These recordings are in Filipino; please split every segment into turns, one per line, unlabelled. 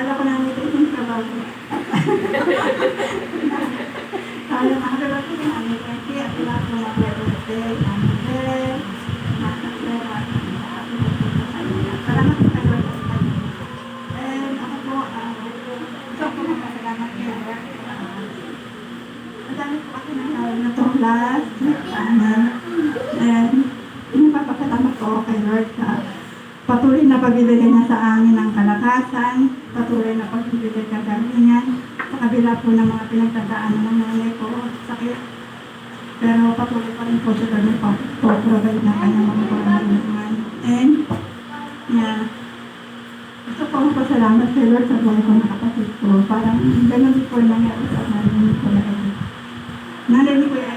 Akala ko namin ito yung trabaho. Akala ko namin kasi at lahat ng mga hotel, salamat po kayo. And ako po, gusto ko magpasalamat kayo. Ang dami po kasi na itong class, and napapasalamat ko kay Lord sa patuloy na pagbibigay niya sa amin ng kalakasan, patuloy na pagbibigay kagalingan, sa kabila po ng mga pinagdadaanan ng nanay ko, sakit. Pero patuloy pa rin po siya doon po-provide na kanyang mga pangangailangan. And, gusto ko magpasalamat kay Lord sa buhay ko na kapatid ko. Parang ganun din po nangyari sa nanay ko na rin. Nanay ko ay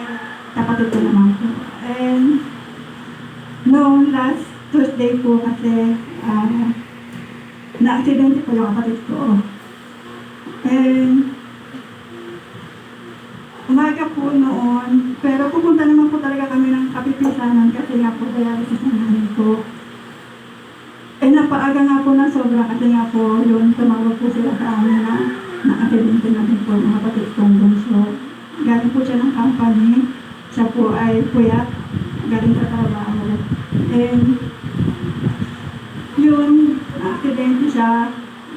kapatid ko naman po. And, no, last Tuesday po kasi na-accident po yung kapatid ko. And umaga po noon, pero pupunta naman po talaga kami ng kapipisanan kasi nga po dialysis ng nanay ko. Eh napaaga nga po na sobra kasi nga po yun, tumawag po sila sa amin na na-accident namin po yung kapatid kong bunso. Galing po siya ng company, siya po ay puyat, galing sa trabaho. And yun, aksidente siya,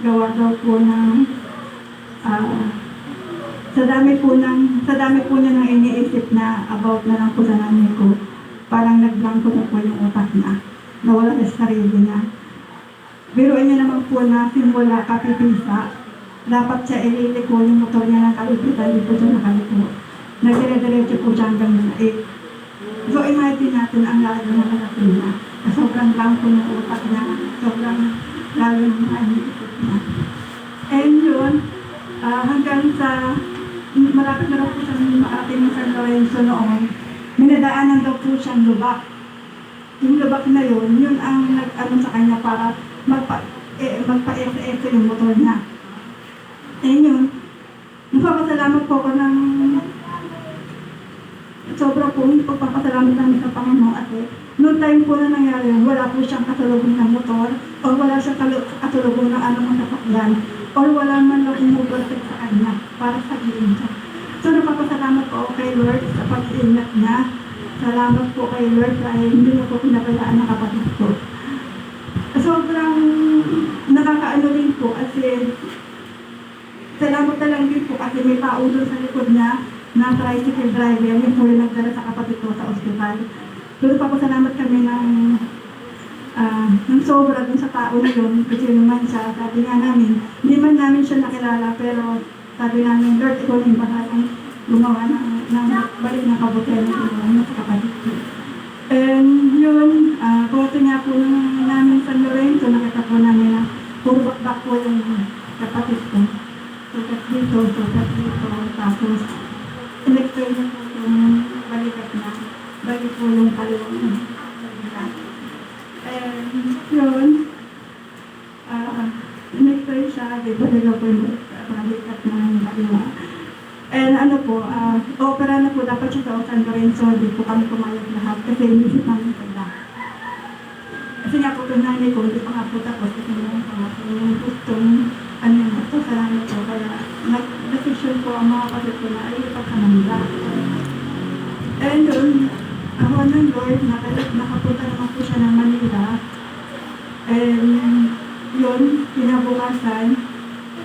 gawa daw po ng sa dami po niya nang iniisip na about na lang po sa nanay ko, parang nagblanko na po yung utak niya, nawala sa sarili niya. Biruin niya naman po na simula kapipisa, dapat siya ililiko yung motor niya ng kalipitan, hindi po siya nakaliko. Nagdire-diretso po siya hanggang sa 8. So imagine natin ang lalo na kalapin niya. Sobrang blanco ng utak niya, sobrang lalo ng iniisip niya. And yun, hanggang sa malapit na daw po siyang maating ng San Lorenzo noon, minadaanan daw po siyang lubak. Yung lubak na yun ang nag-ano sa kanya para magpa-ESS yung motor niya. And yun, nagpapasalamat po ako ng sobra po yung pagpapasalamat namin sa Panginoon kasi noong time po na nangyari yun, wala po siyang kasalubong ng motor o wala siyang kasalubong ng anong nasakyan o wala man lang umubertek sa kanya para sa gilin siya. So napapasalamat po ako kay Lord sa pag-iingat niya. Salamat po kay Lord dahil hindi na po pinabayaan ng kapatid ko. Sobrang nakakaano din po kasi salamat na lang din po kasi may tao doon sa likod niya na tricycle driver, yung po yung nagdala sa kapatid ko sa ospital. So papasalamat kami ng sobra dun sa tao na yun kasi naman siya, sabi nga namin, hindi man namin siya nakilala pero sabi namin, Lord, ikaw na yung bahalang gumawa ng balik ng kabutihan ng sa kapatid ko. And yun, pumunta nga po namin San Lorenzo, nakita po namin na puro bakbak po yung kapatid ko. Sukat dito, tapos in-explain niya po yung balikat na, balik po yung kaliwang balikat. And yun, in-explain siya, di ba nila po yung balikat na kaliwa. And ano po, opera na po dapat siya sa San Lorenzo, di po kami pumayag lahat kasi inisip namin sila. Kasi nga po yung nanay ko, hindi pa nga po tapos kasi naman pa nga po yung gustong ano yun, ito salamat po, kaya nag-decision po ang mga kapatid ko na ay ilipat sa Manila. And yun, ako ng Lord, nakapunta naman po siya ng Manila. And yun, pinabukasan,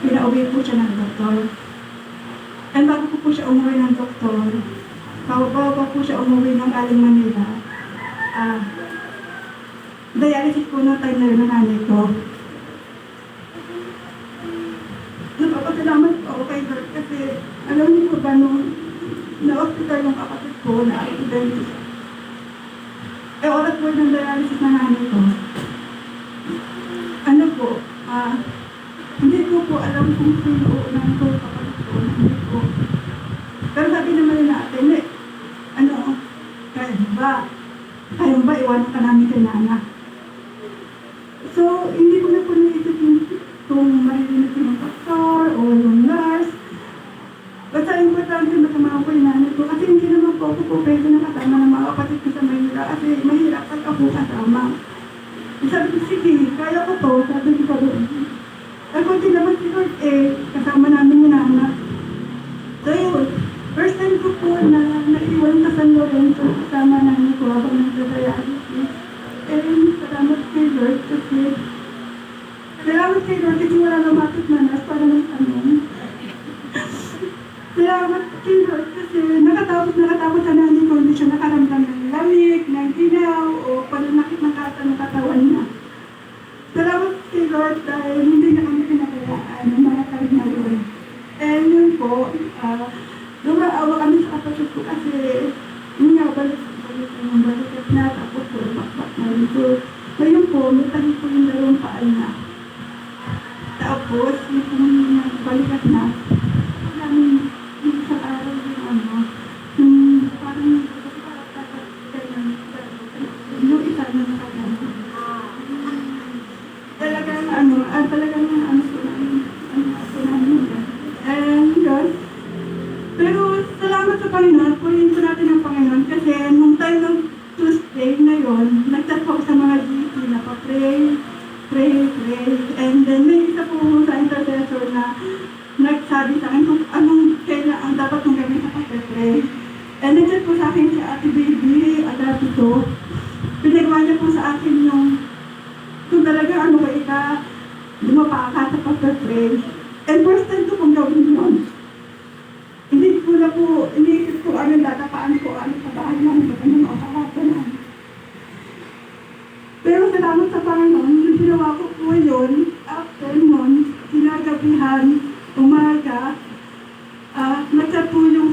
pinauwi po siya ng doktor. And bago po siya umuwi ng doktor, bago po siya umuwi ng galing Manila, dialysis po na time na rin ng nanay ko. Napapasalamat po ako kay Lord kasi alam niyo po ba nung na-hospital yung kapatid ko na accident siya. Oras po ng dialysis na nanay ko. Ano po, hindi ko po alam kung sino uunang ko kapatid ko. Hindi ko. Pero sabi naman nila natin, kaya ba iwanan ka namin kay Nana? So, hindi ko na po naisip kung maririnig yung doktor o yung nurse. Basta importante matama ko yung nanay ko kasi hindi naman po ako pwede na kasama ng mga kapatid ko sa Manila kasi mahirap pag ako kasama. Sabi ko, sige, kaya ko to, sabi ko doon. Ako din naman sila kay Lord kasi wala na bakit manas para magtanong. Salamat kay Lord kasi nakatapos sa nanay ko, hindi siya nakaramdam ng lamig, ng ginaw, o pananakit ng katawan niya. Salamat kay Lord dahil hindi na kami pinabayaan ng mga time na yun. And yun po, dumaawa kami sa kapatid ko kasi yun nga, balikat na, tapos po, bakbak na rin po. Ngayon po, may tagi po yung dalawang paa na. Tapos, yung balikat na, yung sa araw yung parang yung isa na nakagano. Talagang and yun. Pero salamat sa Panginoon, purihin po natin ang Panginoon kasi nung time ng Tuesday na yun, nag-chat ako sa mga GC na pa-pray, and then may isa po sa intercessor na nagsabi sa akin kung anong kailan ang dapat kong gawin sa pag-pray. And nag-chat po sa akin si Ate Baby, Ate ko, pinagawa niya po sa akin yung kung talaga ano ba lumapa ka sa pag-pray. And first time ko pong gawin yun. Hindi ko na po, iniisip ko ano datapaan ko, ano sa bahay namin, ano mga kahapon na. Pero salamat sa Panginoon, yung ginawa ko po yun, after nun, sinagabihan, umaga, nag-chat po yung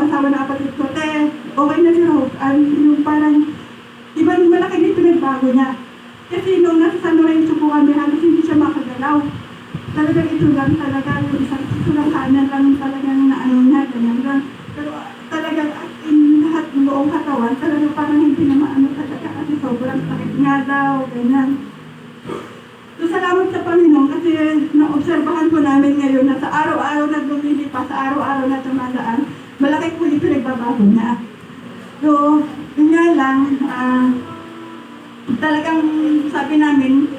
asawa na kapatid ko, okay na si Rose, yung parang, ibang malaki na pinagbago niya. Kasi nung nasa San Lorenzo po kami, halos hindi siya makagalaw. Talagang ito lang talaga, yung isang sulang kanan lang talagang na ano niya, ganyan lang. Pero talagang lahat ng buong katawan, talagang parang hindi na maano talaga kasi sobrang sakit nga daw, ganyan. So salamat sa Panginoon kasi naobserbahan po namin ngayon na sa araw-araw na lumilipas, sa araw-araw na tumadaan, malaki po yung pinagbabago niya. So, yun nga lang, talagang sabi namin,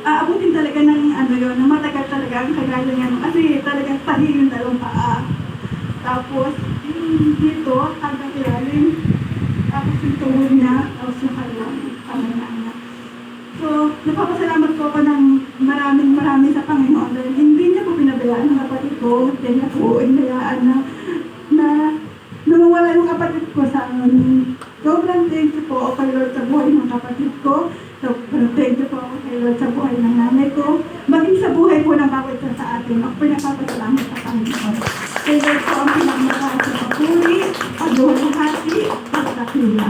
aabutin talaga ng ng matagal talaga ang kagaya niya. Kasi talagang tahi yung dalawang paa. Tapos, dito, hanggang ilalim. Tapos yung tuhod niya, tapos yung kalawang kamay niya. So, napapasalamat ko ako ng maraming sa Panginoon dahil hindi niya po pinabayaan ng kapatid ko. Hindi niya po inayaan na nawawala yung kapatid ko sa amin. Sobrang thank you po kay Lord sa buhay ng kapatid ko. Sobrang thank you po kay Lord sa buhay ng nanay ko. Maging sa buhay po ng bawat isa sa atin. Ako pinagpapasalamat sa Panginoon. Kay Lord po ang pinagmahal sa papuri, pagduhati, pagkakila.